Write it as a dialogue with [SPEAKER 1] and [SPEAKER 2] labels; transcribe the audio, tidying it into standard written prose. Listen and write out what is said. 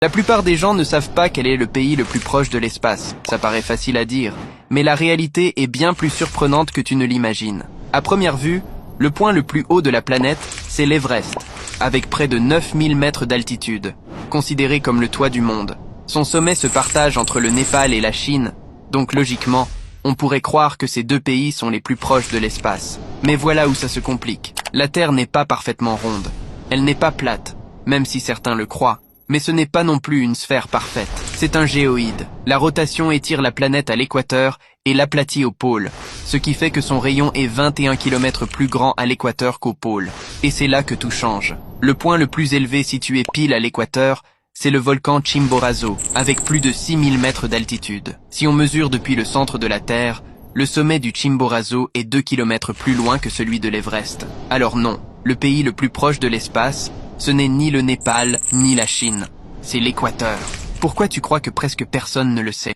[SPEAKER 1] La plupart des gens ne savent pas quel est le pays le plus proche de l'espace. Ça paraît facile à dire, mais la réalité est bien plus surprenante que tu ne l'imagines. À première vue, le point le plus haut de la planète, c'est l'Everest, avec près de 9000 mètres d'altitude, considéré comme le toit du monde. Son sommet se partage entre le Népal et la Chine, donc logiquement, on pourrait croire que ces deux pays sont les plus proches de l'espace. Mais voilà où ça se complique. La Terre n'est pas parfaitement ronde. Elle n'est pas plate, même si certains le croient. Mais ce n'est pas non plus une sphère parfaite. C'est un géoïde. La rotation étire la planète à l'équateur et l'aplatit au pôle, ce qui fait que son rayon est 21 km plus grand à l'équateur qu'au pôle. Et c'est là que tout change. Le point le plus élevé situé pile à l'équateur, c'est le volcan Chimborazo, avec plus de 6000 mètres d'altitude. Si on mesure depuis le centre de la Terre, le sommet du Chimborazo est 2 km plus loin que celui de l'Everest. Alors non, le pays le plus proche de l'espace, ce n'est ni le Népal, ni la Chine. C'est l'équateur. Pourquoi tu crois que presque personne ne le sait ?